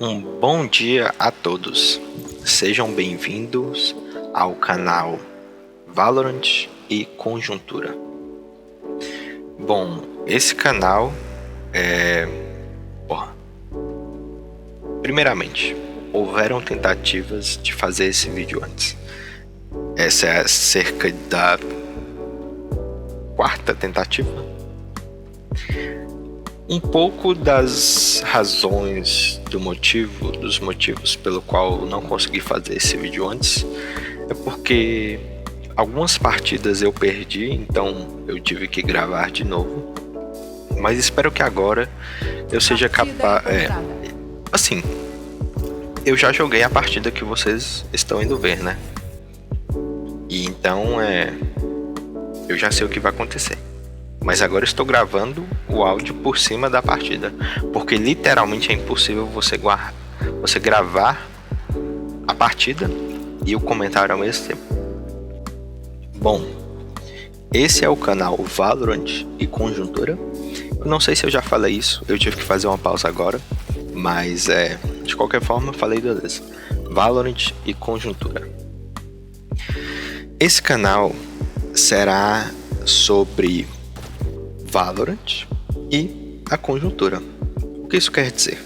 Um bom dia a todos. Sejam bem-vindos ao canal Valorant e Conjuntura. Bom, esse canal Primeiramente, houveram tentativas de fazer esse vídeo antes. Essa é cerca da quarta tentativa. Um pouco das razões dos motivos pelo qual eu não consegui fazer esse vídeo antes é porque algumas partidas eu perdi, então eu tive que gravar de novo. Mas espero que agora eu seja capaz. Assim, eu já joguei a partida que vocês estão indo ver, né? E então eu já sei o que vai acontecer. Mas agora estou gravando o áudio por cima da partida, porque literalmente é impossível você gravar a partida e o comentário ao mesmo tempo. Bom, esse é o canal Valorant e Conjuntura. Eu não sei se eu já falei isso, eu tive que fazer uma pausa agora, mas de qualquer forma falei beleza. Valorant e Conjuntura. Esse canal será sobre Valorant e a conjuntura. O que isso quer dizer?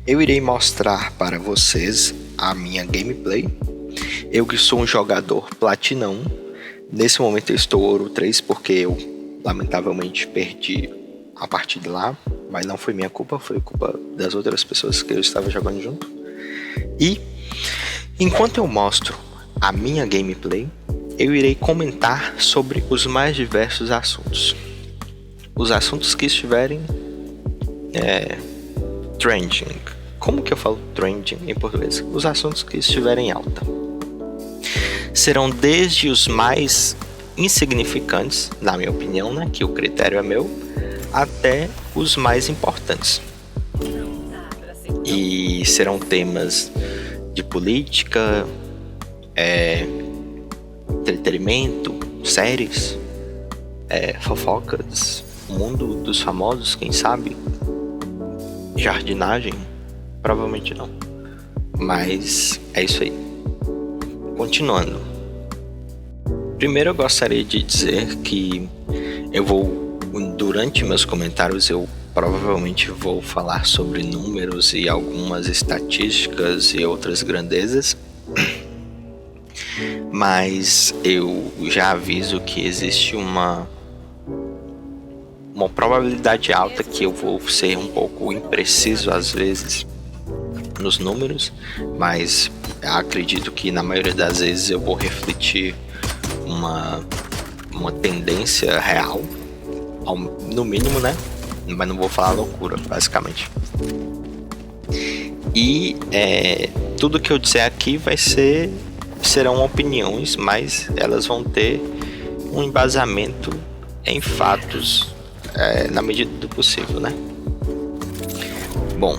Eu irei mostrar para vocês a minha gameplay. Eu que sou um jogador Platina 1. Nesse momento eu estou Ouro 3 porque eu lamentavelmente perdi a partida lá. Mas não foi minha culpa, foi culpa das outras pessoas que eu estava jogando junto. E enquanto eu mostro a minha gameplay, eu irei comentar sobre os mais diversos assuntos. Os assuntos que estiverem trending. Como que eu falo trending em português? Os assuntos que estiverem em alta. Serão desde os mais insignificantes, na minha opinião, né, que o critério é meu, até os mais importantes. E serão temas de política, entretenimento, séries, fofocas, mundo dos famosos, quem sabe, jardinagem, provavelmente não, mas é isso aí. Continuando, primeiro eu gostaria de dizer que durante meus comentários eu provavelmente vou falar sobre números e algumas estatísticas e outras grandezas. Mas eu já aviso que existe uma probabilidade alta que eu vou ser um pouco impreciso às vezes nos números, mas acredito que na maioria das vezes eu vou refletir uma tendência real, no mínimo, né? Mas não vou falar loucura, basicamente. E tudo que eu disser aqui serão opiniões, mas elas vão ter um embasamento em fatos, na medida do possível, né? Bom,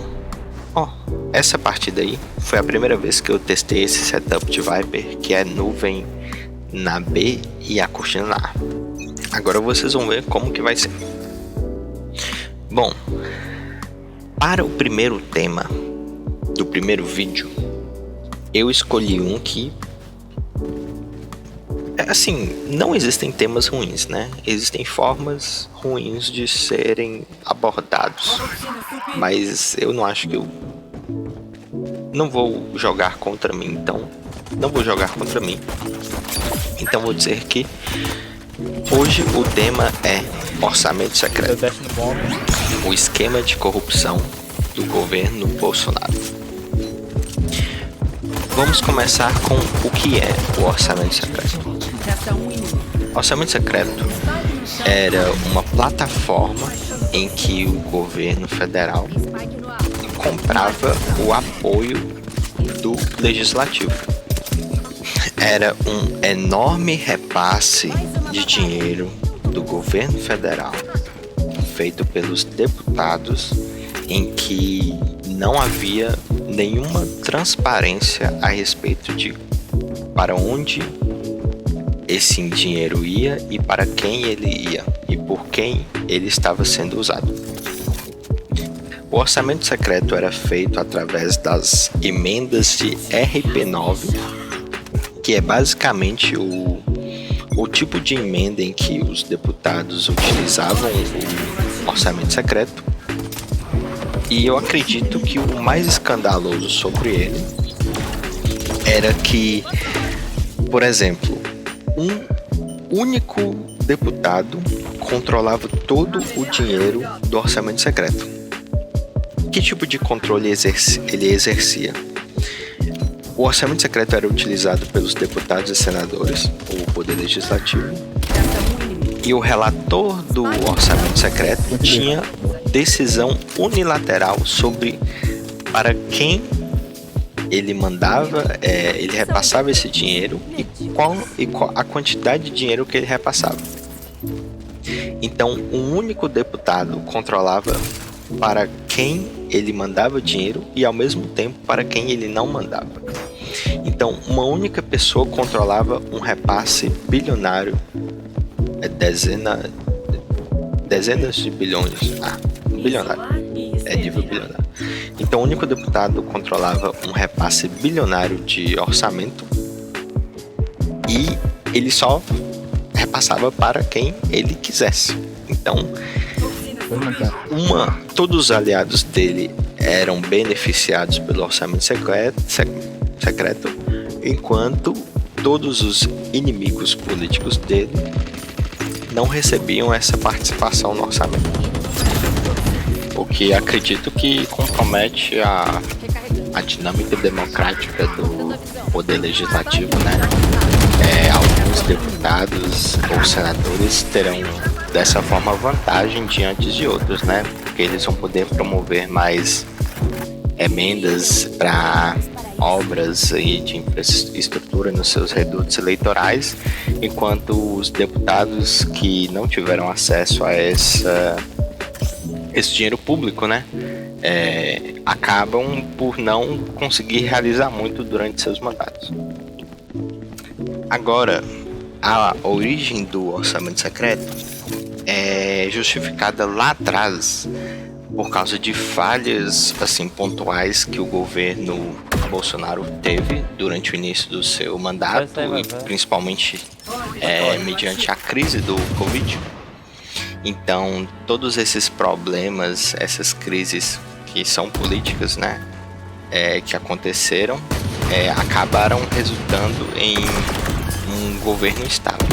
essa partida aí foi a primeira vez que eu testei esse setup de Viper, que é nuvem na B e a cortina na A. Agora vocês vão ver como que vai ser. Bom, para o primeiro tema do primeiro vídeo, eu escolhi um que, assim, não existem temas ruins, né? Existem formas ruins de serem abordados, mas eu não acho que eu não vou jogar contra mim, então não vou jogar contra mim. Então vou dizer que hoje o tema é orçamento secreto, o esquema de corrupção do governo Bolsonaro. Vamos começar com o que é o orçamento secreto. O orçamento secreto era uma plataforma em que o governo federal comprava o apoio do legislativo. Era um enorme repasse de dinheiro do governo federal feito pelos deputados, em que não havia nenhuma transparência a respeito de para onde esse dinheiro ia e para quem ele ia e por quem ele estava sendo usado. O orçamento secreto era feito através das emendas de RP9, que é basicamente o tipo de emenda em que os deputados utilizavam o orçamento secreto. E eu acredito que o mais escandaloso sobre ele era que, por exemplo, um único deputado controlava todo o dinheiro do orçamento secreto. Que tipo de controle ele exercia? O orçamento secreto era utilizado pelos deputados e senadores, o poder legislativo, e o relator do orçamento secreto tinha decisão unilateral sobre para quem ele mandava, ele repassava esse dinheiro e qual a quantidade de dinheiro que ele repassava. Então, um único deputado controlava para quem ele mandava dinheiro e ao mesmo tempo para quem ele não mandava. Então, uma única pessoa controlava um repasse bilionário, dezenas de bilhões, bilionário, nível bilionário. Então, o único deputado controlava um repasse bilionário de orçamento e ele só repassava para quem ele quisesse. Então, todos os aliados dele eram beneficiados pelo orçamento secreto, enquanto todos os inimigos políticos dele não recebiam essa participação no orçamento. O que acredito que compromete a dinâmica democrática do poder legislativo, né? Alguns deputados ou senadores terão dessa forma vantagem diante de outros, né? Porque eles vão poder promover mais emendas para obras aí de infraestrutura nos seus redutos eleitorais, enquanto os deputados que não tiveram acesso a esse dinheiro público, né, acabam por não conseguir realizar muito durante seus mandatos. Agora, a origem do orçamento secreto é justificada lá atrás por causa de falhas assim pontuais que o governo Bolsonaro teve durante o início do seu mandato, e principalmente mediante a crise do Covid. Então, todos esses problemas, essas crises que são políticas, né, que aconteceram, acabaram resultando em um governo instável.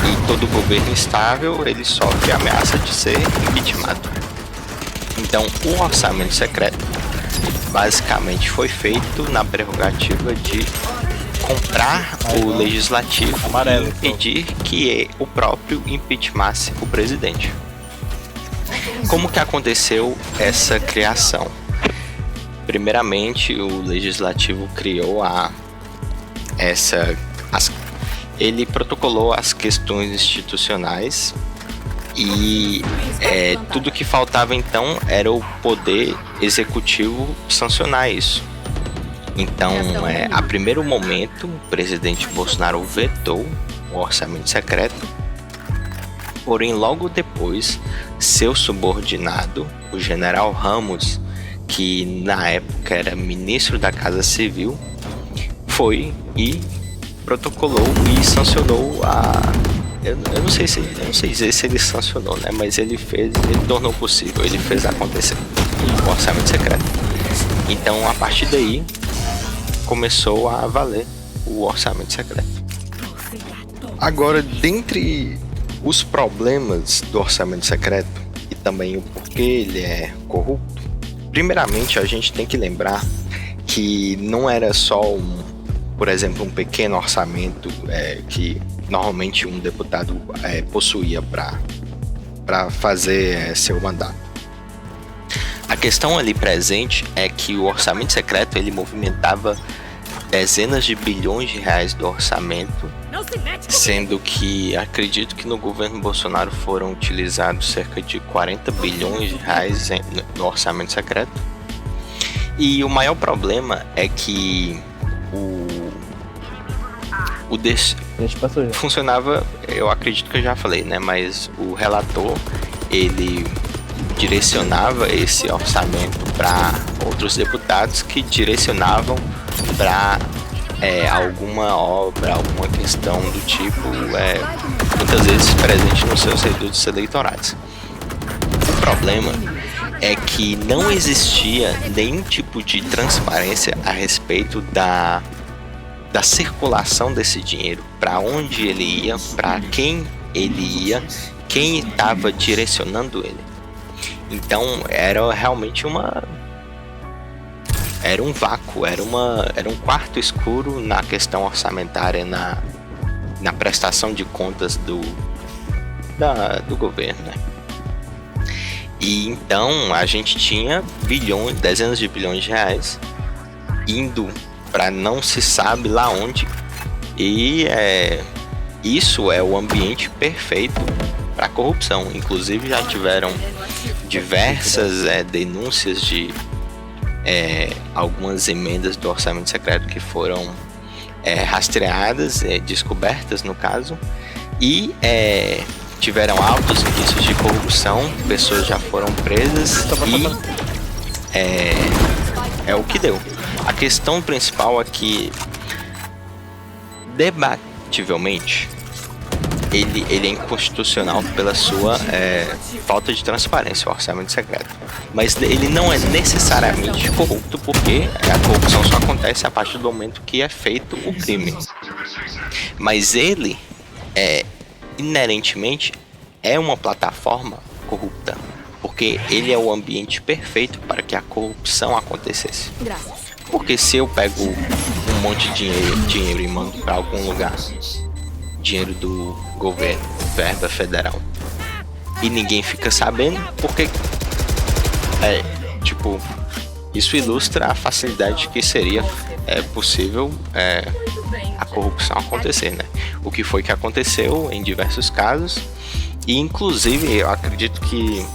E todo governo instável, ele sofre a ameaça de ser impeachmentado. Então, o orçamento secreto basicamente foi feito na prerrogativa de comprar o legislativo e impedir que o próprio impeachmasse o presidente. Como que aconteceu essa criação? Primeiramente, o legislativo criou ele protocolou as questões institucionais e tudo que faltava então era o poder executivo sancionar isso. Então, a primeiro momento, o presidente Bolsonaro vetou o orçamento secreto, porém logo depois, seu subordinado, o general Ramos, que na época era ministro da Casa Civil, foi e protocolou e sancionou eu não sei dizer se ele sancionou, né? Mas ele tornou possível, ele fez acontecer o orçamento secreto. Então, a partir daí, começou a valer o orçamento secreto. Agora, dentre os problemas do orçamento secreto e também o porquê ele é corrupto, primeiramente a gente tem que lembrar que não era só por exemplo, um pequeno orçamento que normalmente um deputado possuía para fazer seu mandato. A questão ali presente é que o orçamento secreto ele movimentava dezenas de bilhões de reais do orçamento, sendo que acredito que no governo Bolsonaro foram utilizados cerca de 40 bilhões de reais no orçamento secreto. E o maior problema é que funcionava, eu acredito que eu já falei, né? Mas o relator, ele direcionava esse orçamento para outros deputados que direcionavam para alguma obra, alguma questão do tipo, muitas vezes presente nos seus redutos eleitorais. O problema é que não existia nenhum tipo de transparência a respeito da circulação desse dinheiro, para onde ele ia, para quem ele ia, quem estava direcionando ele. Então era realmente era um vácuo, era um quarto escuro na questão orçamentária, na prestação de contas do governo, né? E então a gente tinha bilhões, dezenas de bilhões de reais indo para não se sabe lá onde, e isso é o ambiente perfeito para corrupção. Inclusive já tiveram diversas denúncias de algumas emendas do orçamento secreto que foram rastreadas, descobertas no caso, e tiveram altos indícios de corrupção, pessoas já foram presas e é o que deu. A questão principal é que, debativelmente, ele é inconstitucional pela sua falta de transparência, o orçamento secreto. Mas ele não é necessariamente corrupto, porque a corrupção só acontece a partir do momento que é feito o crime. Mas ele inerentemente é uma plataforma corrupta, porque ele é o ambiente perfeito para que a corrupção acontecesse. Porque se eu pego um monte de dinheiro e mando para algum lugar, dinheiro do governo, verba federal, e ninguém fica sabendo, porque isso ilustra a facilidade que seria possível a corrupção acontecer, né? O que foi que aconteceu em diversos casos, e inclusive eu acredito que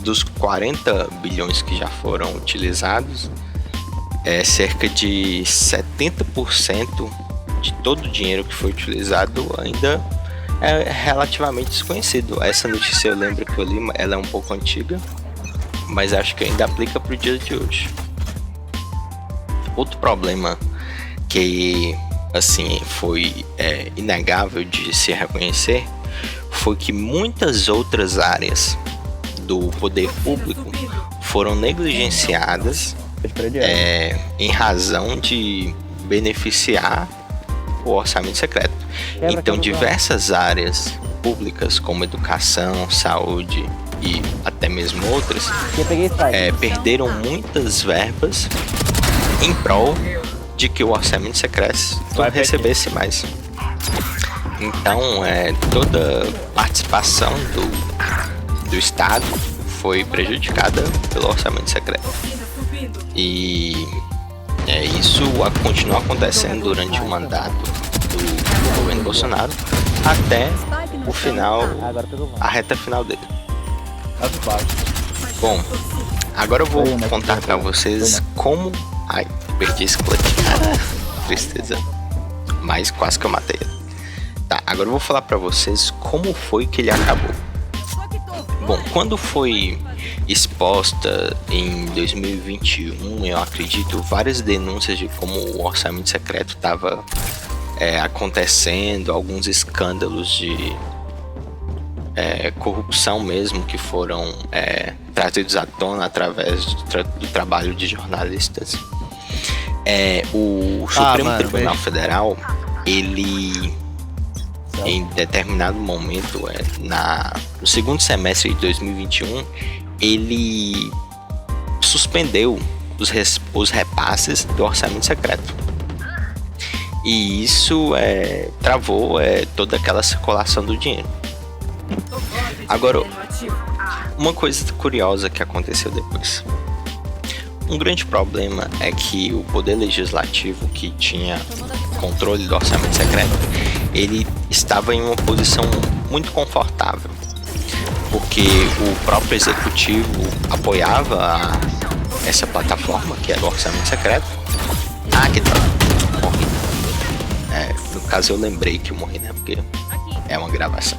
dos 40 bilhões que já foram utilizados, cerca de 70% de todo o dinheiro que foi utilizado ainda é relativamente desconhecido. Essa notícia eu lembro que eu li, ela é um pouco antiga, mas acho que ainda aplica para o dia de hoje. Outro problema que assim foi inegável de se reconhecer foi que muitas outras áreas do poder público foram negligenciadas em razão de beneficiar o orçamento secreto. Então diversas áreas públicas como educação, saúde e até mesmo outras perderam muitas verbas em prol de que o orçamento secreto recebesse mais. Então toda participação do Estado foi prejudicada pelo orçamento secreto. E isso continua acontecendo durante o mandato do governo Bolsonaro até o final, a reta final dele. Bom, agora eu vou contar para vocês como... Ai, perdi esse clutch. Tristeza. Mas quase que eu matei ele. Tá, agora eu vou falar para vocês como foi que ele acabou. Bom, quando foi exposta em 2021, eu acredito, várias denúncias de como o orçamento secreto estava acontecendo, alguns escândalos de corrupção mesmo que foram trazidos à tona através do trabalho de jornalistas. O Supremo Tribunal Federal, ele em determinado momento, no segundo semestre de 2021, ele suspendeu os repasses do orçamento secreto. E isso travou toda aquela circulação do dinheiro. Agora, uma coisa curiosa que aconteceu depois. Um grande problema é que o Poder Legislativo, que tinha controle do orçamento secreto, ele estava em uma posição muito confortável, porque o próprio Executivo apoiava essa plataforma, que era o orçamento secreto. Que tá, morri. No caso eu lembrei que eu morri, né? Porque é uma gravação.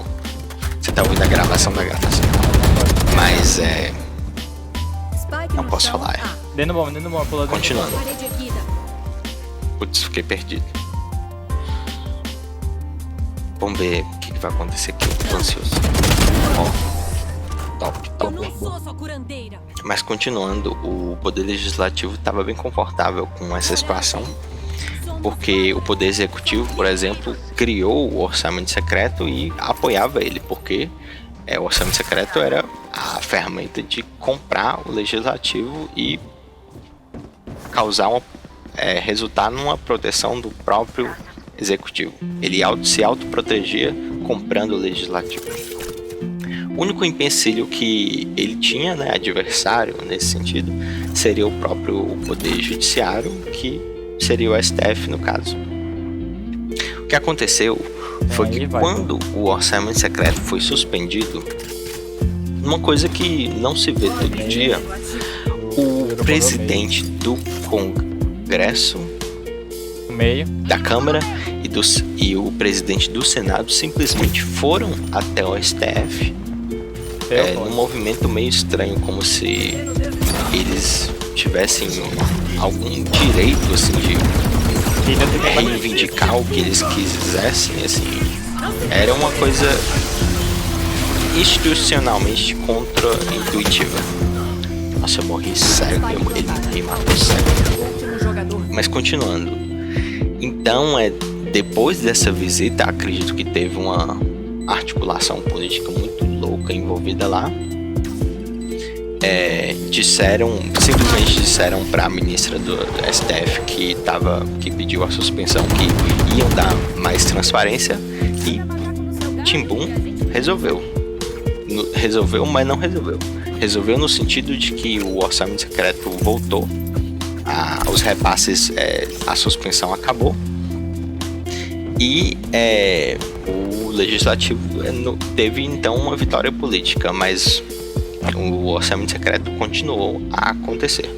Você tá ouvindo a gravação da gravação. Mas não posso falar. Dentro do bomba, pulou dentro. Continuando. Putz, fiquei perdido. Vamos ver o que vai acontecer aqui. Eu tô ansioso. Ó, top. Mas continuando, o Poder Legislativo estava bem confortável com essa situação, porque o Poder Executivo, por exemplo, criou o orçamento secreto e apoiava ele, porque o orçamento secreto era a ferramenta de comprar o Legislativo e causar resultar numa proteção do próprio Executivo. Ele se autoprotegia comprando o Legislativo. O único empecilho que ele tinha, né, adversário nesse sentido, seria o próprio Poder Judiciário, que seria o STF no caso. O que aconteceu foi que quando o orçamento secreto foi suspendido, uma coisa que não se vê todo dia, o presidente do Congresso, da Câmara e o presidente do Senado simplesmente foram até o STF num movimento meio estranho, como se eles tivessem algum direito assim de reivindicar o que eles quisessem, assim. Era uma coisa institucionalmente contra-intuitiva. Nossa, eu morri sério, ele me matou sério. Mas continuando, então depois dessa visita, acredito que teve uma articulação política muito louca envolvida lá. Simplesmente disseram para a ministra do STF que pediu a suspensão, que iam dar mais transparência, e Timbum resolveu, mas não resolveu. Resolveu no sentido de que o orçamento secreto voltou, os repasses, a suspensão acabou, e o Legislativo teve então uma vitória política, mas o orçamento secreto continuou a acontecer.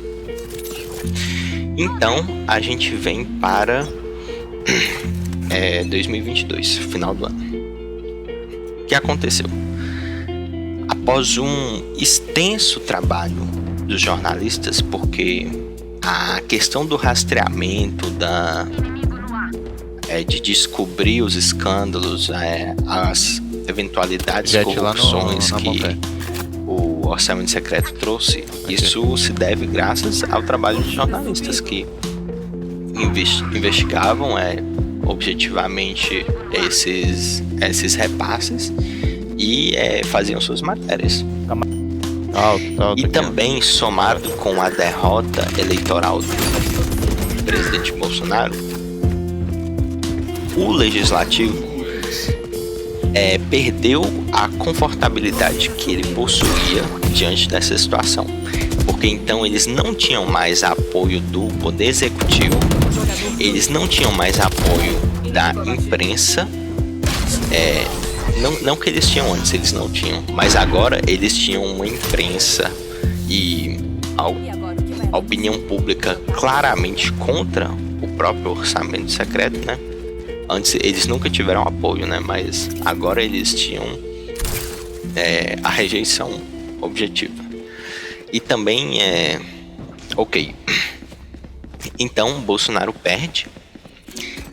Então a gente vem para 2022, final do ano. O que aconteceu? Após um extenso trabalho dos jornalistas, porque a questão do rastreamento, de descobrir os escândalos, as eventualidades de corrupções que o orçamento secreto trouxe, isso se deve graças ao trabalho de jornalistas que investigavam objetivamente esses repasses e faziam suas matérias. E também, somado com a derrota eleitoral do presidente Bolsonaro, o Legislativo perdeu a confortabilidade que ele possuía diante dessa situação, porque então eles não tinham mais apoio do Poder Executivo, eles não tinham mais apoio da imprensa, não que eles tinham antes, eles não tinham, mas agora eles tinham uma imprensa e a opinião pública claramente contra o próprio orçamento secreto, né? Antes eles nunca tiveram apoio, né? Mas agora eles tinham a rejeição objetiva. E também então Bolsonaro perde.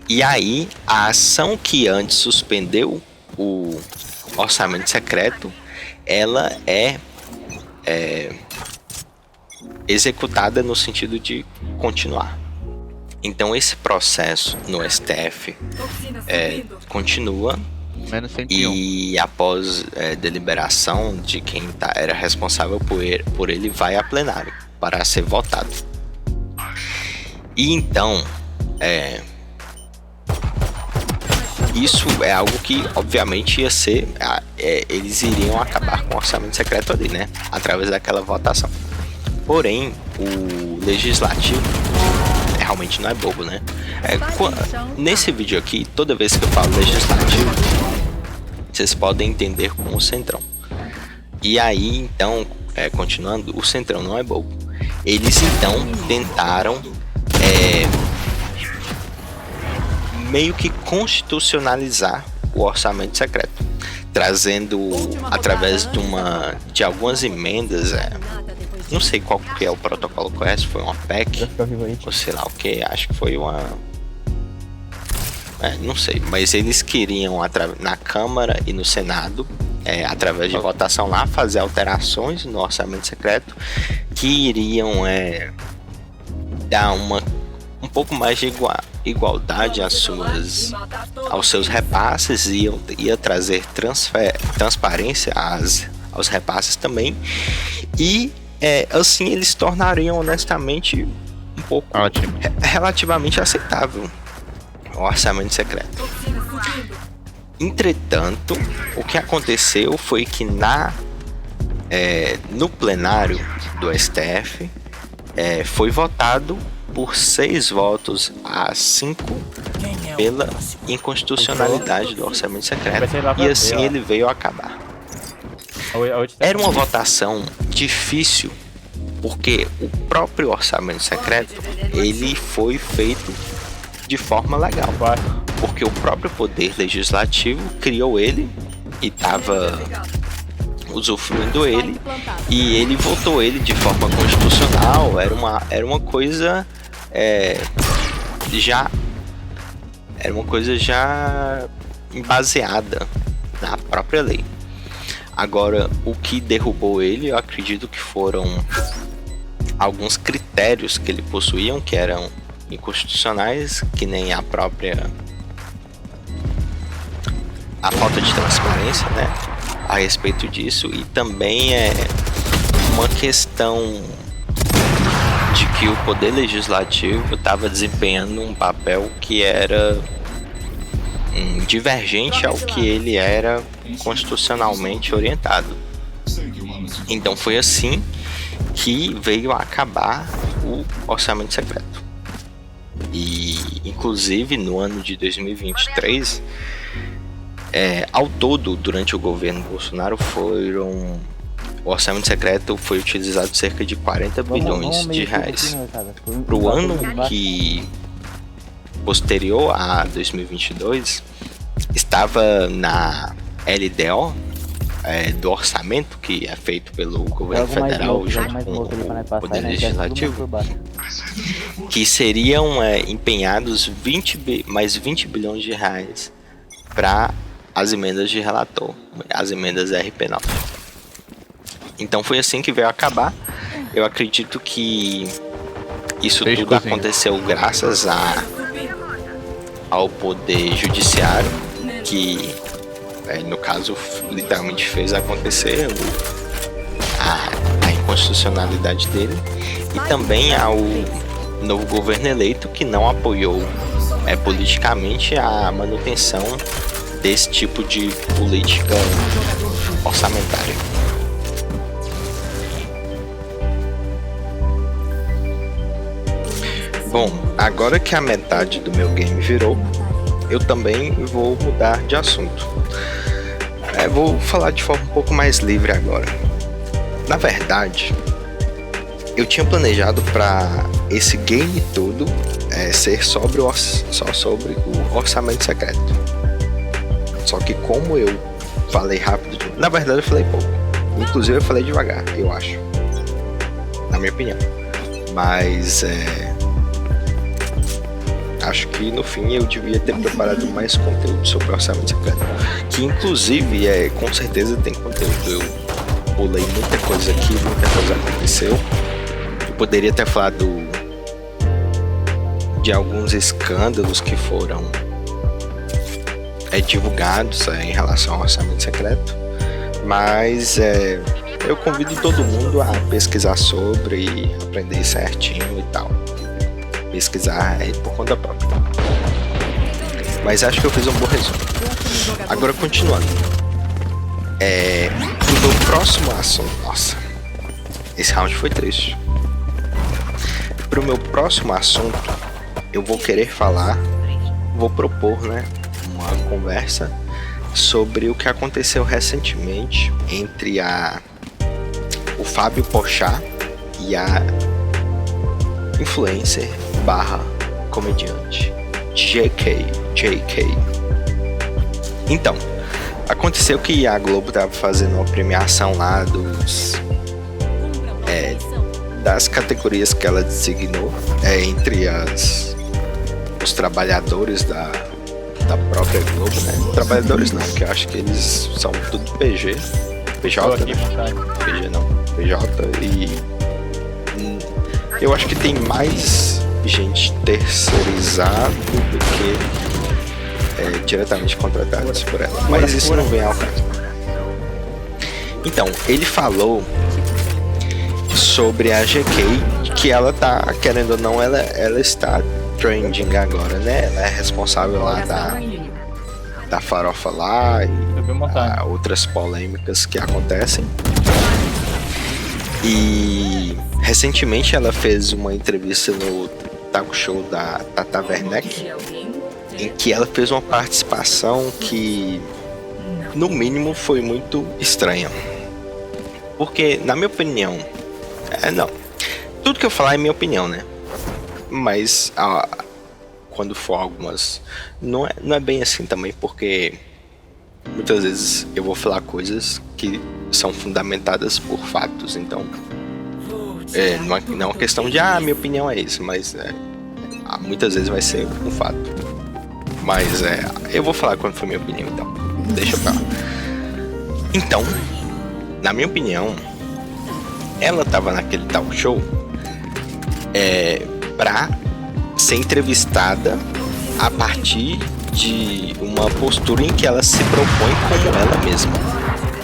E aí a ação que antes suspendeu o orçamento secreto, ela é executada no sentido de continuar. Então esse processo no STF continua, e após deliberação de quem era responsável por ele, vai a plenário para ser votado. E então isso é algo que obviamente ia ser, eles iriam acabar com o orçamento secreto ali, né, através daquela votação. Porém, o Legislativo realmente não é bobo, né? Nesse vídeo aqui, toda vez que eu falo Legislativo, vocês podem entender como o Centrão. E aí, então, continuando, o Centrão não é bobo. Eles então tentaram meio que constitucionalizar o orçamento secreto. trazendo através de algumas emendas, não sei qual que é o protocolo correto, foi uma PEC ou sei lá o que, acho que foi uma, não sei, mas eles queriam na Câmara e no Senado, através de votação lá, fazer alterações no orçamento secreto que iriam dar um pouco mais de igualdade aos seus repasses, ia trazer transparência aos repasses também, e assim eles tornariam honestamente um pouco relativamente aceitável o orçamento secreto. Entretanto, o que aconteceu foi que no plenário do STF foi votado por 6 votos a 5 pela inconstitucionalidade do orçamento secreto, e assim ele veio a acabar. Era uma votação difícil, porque o próprio orçamento secreto ele foi feito de forma legal, porque o próprio poder legislativo criou ele e estava usufruindo ele, e ele votou ele de forma constitucional. Era uma coisa já baseada na própria lei. Agora, o que derrubou ele, eu acredito que foram alguns critérios que ele possuía, que eram inconstitucionais, que nem a falta de transparência, né, a respeito disso, e também uma questão de que o poder legislativo estava desempenhando um papel que era divergente ao que ele era constitucionalmente orientado. Então foi assim que veio a acabar o orçamento secreto. E inclusive no ano de 2023, ao todo, durante o governo Bolsonaro, o orçamento secreto foi utilizado cerca de 40 bilhões de reais. Para o ano que posterior a 2022, estava na LDO do orçamento, que é feito pelo governo federal junto com o poder legislativo, que seriam empenhados mais 20 bilhões de reais para as emendas de relator, as emendas RP9. Então foi assim que veio a acabar. Eu acredito que isso tudo aconteceu graças ao poder judiciário, que no caso literalmente fez acontecer a inconstitucionalidade dele, e também ao novo governo eleito, que não apoiou politicamente a manutenção desse tipo de política orçamentária. Bom, agora que a metade do meu game virou, eu também vou mudar de assunto. Vou falar de forma um pouco mais livre agora. Na verdade, eu tinha planejado para esse game todo ser só sobre o orçamento secreto. Só que como eu falei rápido, na verdade eu falei pouco. Inclusive eu falei devagar, eu acho. Na minha opinião. Mas acho que no fim eu devia ter preparado mais conteúdo sobre o orçamento secreto, que inclusive com certeza tem conteúdo. Eu pulei muita coisa aqui, muita coisa aconteceu. Eu poderia ter falado de alguns escândalos que foram divulgados em relação ao orçamento secreto, mas eu convido todo mundo a pesquisar sobre e aprender certinho e tal. Pesquisar por conta própria. Mas acho que eu fiz um bom resumo. Agora continuando. O meu próximo assunto. Nossa, esse round foi triste. Pro meu próximo assunto, eu vou propor, né, uma conversa sobre o que aconteceu recentemente entre o Fábio Porchat e a influencer / comediante JK. Então, aconteceu que a Globo tava fazendo uma premiação lá das categorias que ela designou entre os trabalhadores da própria Globo, né? Trabalhadores não, que eu acho que eles são tudo PG, PJ, né? PG não, PJ, e eu acho que tem mais gente terceirizada do que diretamente contratados por ela, mas isso não vem ao caso. Então, ele falou sobre a GK, que ela tá, querendo ou não, ela está trending agora, né? Ela é responsável lá da farofa lá e outras polêmicas que acontecem. E recentemente ela fez uma entrevista no talk show da Tata Werneck, em que ela fez uma participação que, no mínimo, foi muito estranha. Porque, na minha opinião, não, tudo que eu falar é minha opinião, né? Mas quando for algumas, não é bem assim também, porque muitas vezes eu vou falar coisas que são fundamentadas por fatos, então não é uma questão de minha opinião é isso, mas muitas vezes vai ser um fato. Mas eu vou falar quando for minha opinião, então deixa eu falar. Então, na minha opinião, ela tava naquele talk show pra ser entrevistada a partir de uma postura em que ela se propõe como ela mesma,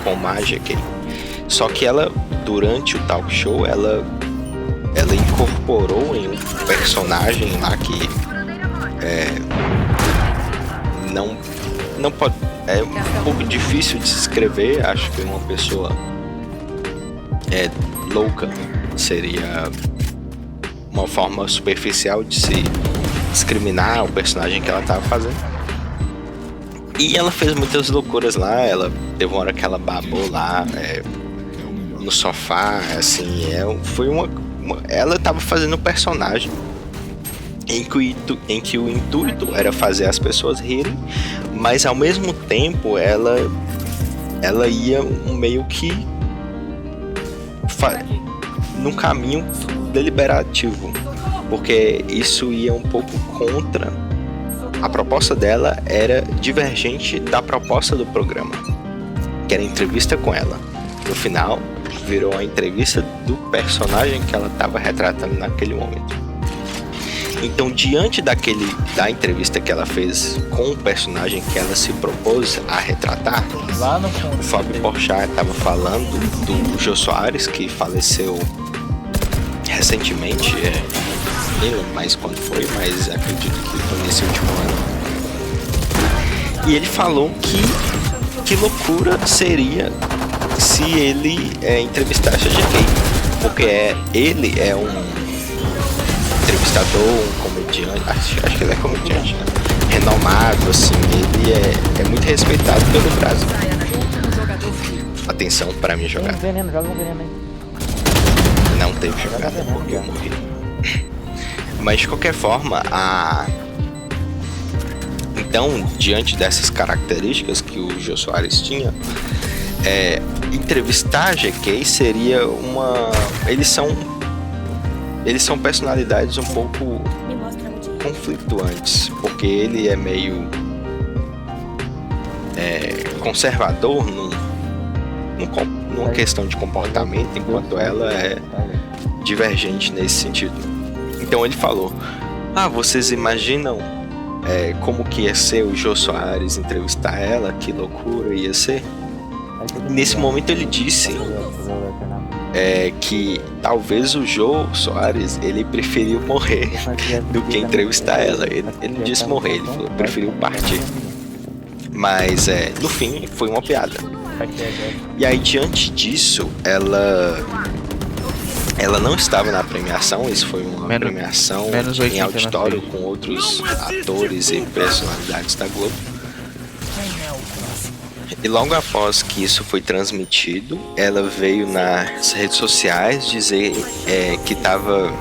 como a GK. Só que ela, durante o talk show, ela incorporou em um personagem lá que não pode, é um pouco difícil de se escrever. Acho que uma pessoa louca seria uma forma superficial de se discriminar o personagem que ela estava fazendo. E ela fez muitas loucuras lá. Ela teve uma hora que ela babou lá no sofá, assim. Foi ela estava fazendo um personagem em que o intuito era fazer as pessoas rirem, mas ao mesmo tempo ela ia meio que num caminho deliberativo, porque isso ia um pouco contra a proposta dela, era divergente da proposta do programa, que era a entrevista com ela. No final virou a entrevista do personagem que ela estava retratando naquele momento. Então, diante da entrevista que ela fez com o personagem que ela se propôs a retratar, lá no fundo, o Fábio Porchat estava falando do Jô Soares, que faleceu recentemente, nem lembro mais quando foi, mas acredito que foi nesse último ano. E ele falou que loucura seria se ele entrevistasse a GK, porque ele é um entrevistador, um comediante, acho que ele é comediante, né? Renomado, assim, ele é muito respeitado pelo Brasil. Atenção para minha jogada. Joga um veneno aí. Não teve jogada porque eu morri. Mas de qualquer forma, então, diante dessas características que o Jô Soares tinha, entrevistar a GK seria eles são personalidades um pouco conflituantes, porque ele é meio conservador numa questão de comportamento, enquanto ela é divergente nesse sentido. Então ele falou: vocês imaginam como que ia ser o Jô Soares entrevistar ela? Que loucura ia ser? Nesse momento ele disse que talvez o Jô Soares ele preferiu morrer do que entrevistar ela. Ele não disse morrer, ele falou, preferiu partir. Mas no fim foi uma piada. E aí, diante disso, ela não estava na premiação. Isso foi uma premiação em auditório com outros atores e personalidades da Globo. E logo após que isso foi transmitido, ela veio nas redes sociais dizer que estava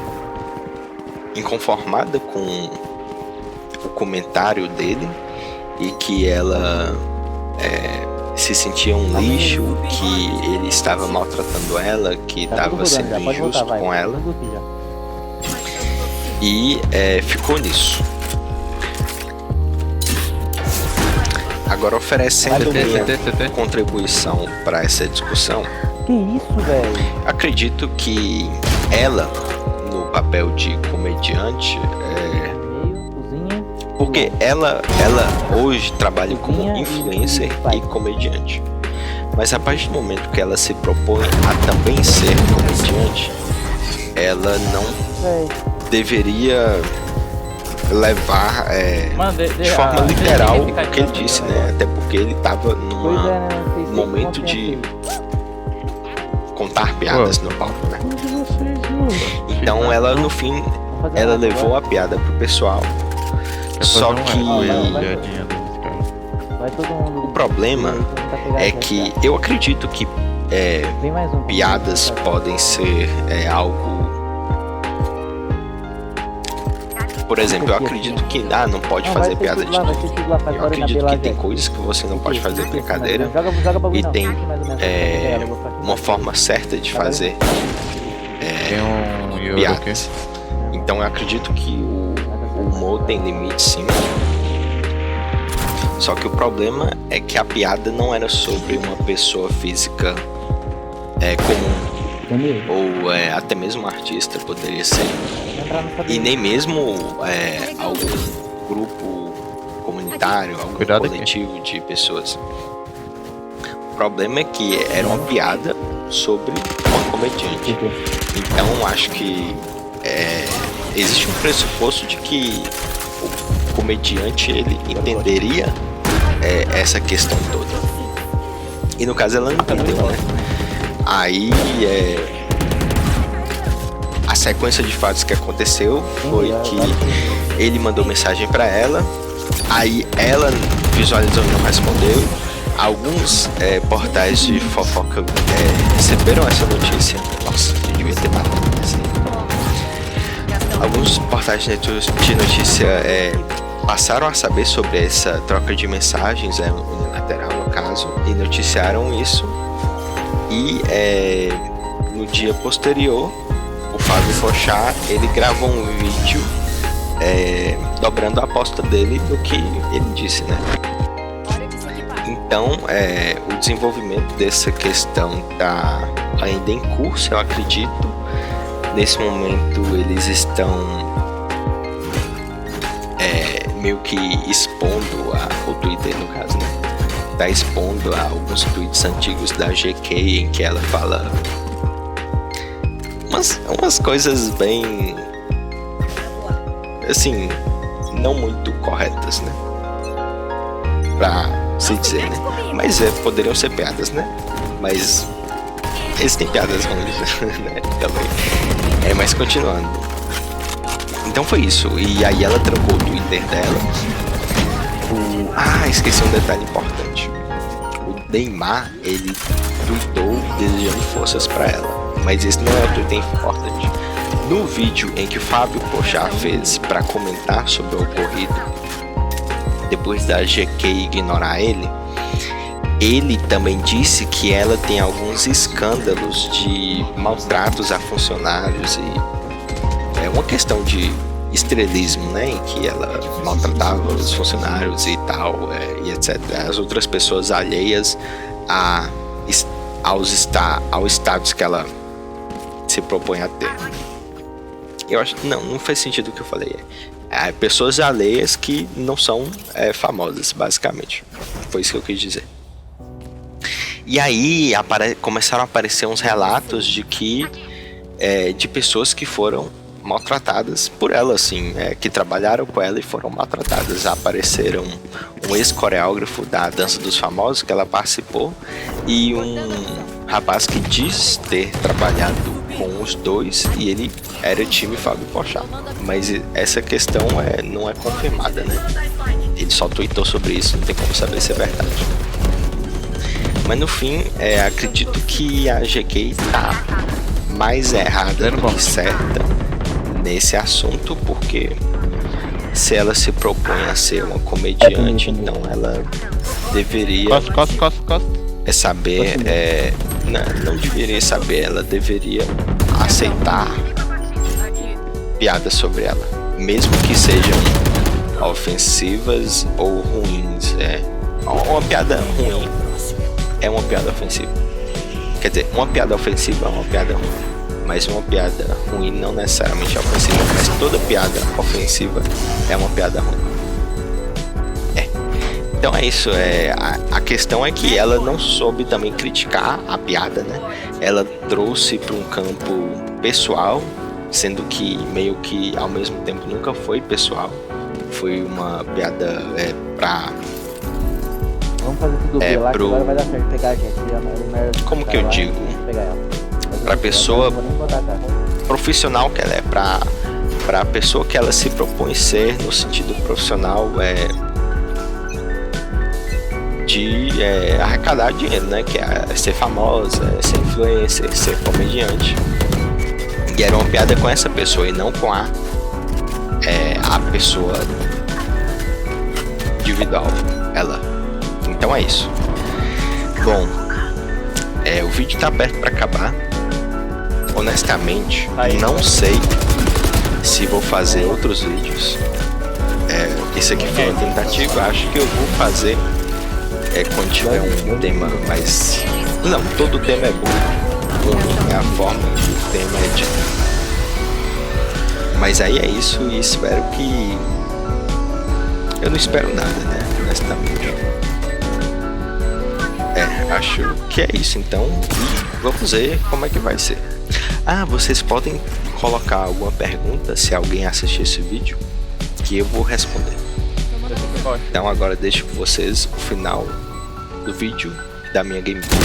inconformada com o comentário dele e que ela se sentia um lixo, que ele estava maltratando ela, que estava sendo injusto com ela. E ficou nisso. Agora, oferecendo minha contribuição para essa discussão, Que isso, velho? acredito que ela, no papel de comediante, Meio, cozinha. porque ela hoje trabalha como influencer e comediante. Mas a partir do momento que ela se propõe a também ser comediante, ela não Véi. deveria levar Mano, de forma literal ficar o que ele de disse, olho, né? Até porque ele estava Pois é, né? Vocês momento têm de que contar piadas no palco, né? Então ela, no fim, Vamos fazer ela nada levou agora. a piada pro pessoal. Só que Vai todo mundo. o problema Todo mundo tá pegado é já, que já. eu acredito que Vem mais um. piadas podem ser algo. Por exemplo, eu acredito que não pode fazer piada de tudo. Eu acredito que tem coisas que você não pode fazer brincadeira e tem uma forma certa de fazer Tem um Yoro aqui. piadas. Então eu acredito que o humor tem limite, sim. Só que o problema é que a piada não era sobre uma pessoa física comum, ou até mesmo um artista poderia ser, e nem mesmo algum grupo comunitário, algum Cuidado aqui. coletivo de pessoas. O problema é que era uma piada sobre uma comediante. Então acho que existe um pressuposto de que o comediante ele entenderia essa questão toda. E no caso ela não entendeu, né? Aí a sequência de fatos que aconteceu foi que ele mandou mensagem para ela, aí ela visualizou e não respondeu. Alguns portais de fofoca receberam essa notícia. Nossa, eu devia ter matado assim. Alguns portais de notícia passaram a saber sobre essa troca de mensagens unilateral no caso e noticiaram isso. E no dia posterior, o Fábio Porchat, ele gravou um vídeo dobrando a aposta dele do que ele disse, né? Então, o desenvolvimento dessa questão está ainda em curso, eu acredito. Nesse momento, eles estão meio que expondo o Twitter, no caso, né? Tá expondo alguns tweets antigos da GK em que ela fala umas coisas bem, assim, não muito corretas, né? Pra se dizer, né? Mas poderiam ser piadas, né? Mas existem piadas ruins, né? Também. Mas continuando. Então foi isso. E aí ela trancou o Twitter dela. Esqueci um detalhe importante. O Neymar, ele tweetou desejando forças pra ela. Mas esse não é o tweet importante. No vídeo em que o Fábio Porchat fez pra comentar sobre o ocorrido, depois da GK ignorar ele, ele também disse que ela tem alguns escândalos de maltratos a funcionários e é uma questão de estrelismo, né, em que ela maltratava os funcionários e tal, e etc. As outras pessoas alheias ao status que ela se propõe a ter. Eu acho que não faz sentido o que eu falei. Pessoas alheias que não são famosas, basicamente. Foi isso que eu quis dizer. E aí começaram a aparecer uns relatos de que de pessoas que foram maltratadas por ela, assim, que trabalharam com ela e foram maltratadas. Apareceram um ex-coreógrafo da Dança dos Famosos que ela participou e um rapaz que diz ter trabalhado com os dois e ele era time Fábio Porchat. Mas essa questão não é confirmada, né? Ele só tweetou sobre isso, não tem como saber se é verdade. Mas no fim, acredito que a GK tá mais errada do que certa nesse assunto, porque se ela se propõe a ser uma comediante, então ela deveria Costa. saber, não deveria saber, ela deveria aceitar piadas sobre ela, mesmo que sejam ofensivas ou ruins. Uma piada ruim é uma piada ofensiva. Quer dizer, uma piada ofensiva é uma piada ruim, mas uma piada ruim não necessariamente é ofensiva, mas toda piada ofensiva é uma piada ruim. Então é isso, a questão é que ela não soube também criticar a piada, né? Ela trouxe para um campo pessoal, sendo que meio que ao mesmo tempo nunca foi pessoal. Foi uma piada pra... Vamos fazer tudo bem lá que agora vai dar certo pegar a gente. Como que eu digo? Pegar ela. Pra pessoa Não vou nem botar a cara. profissional que ela é, pra pessoa que ela se propõe ser no sentido profissional, de arrecadar dinheiro, né? Que é ser famosa, ser influencer, ser comediante. E era uma piada com essa pessoa e não com a pessoa individual, ela. Então é isso. Bom, o vídeo tá perto para acabar. Honestamente, não sei se vou fazer outros vídeos. Esse aqui foi uma tentativa. Acho que eu vou fazer quando tiver um tema mais... Não, todo tema é bom. É a forma que o tema é dito. Mas aí é isso, e espero que... Eu não espero nada, né? Honestamente. Acho que é isso, então. E vamos ver como é que vai ser. Vocês podem colocar alguma pergunta se alguém assistir esse vídeo, que eu vou responder. Então agora deixo com vocês o final do vídeo da minha gameplay.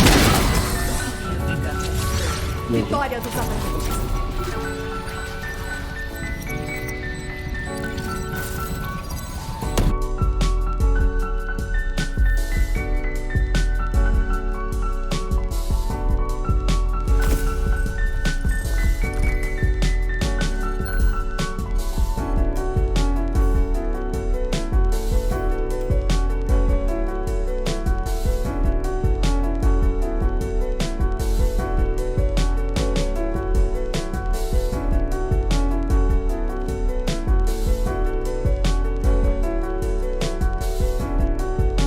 Vitória dos atacantes.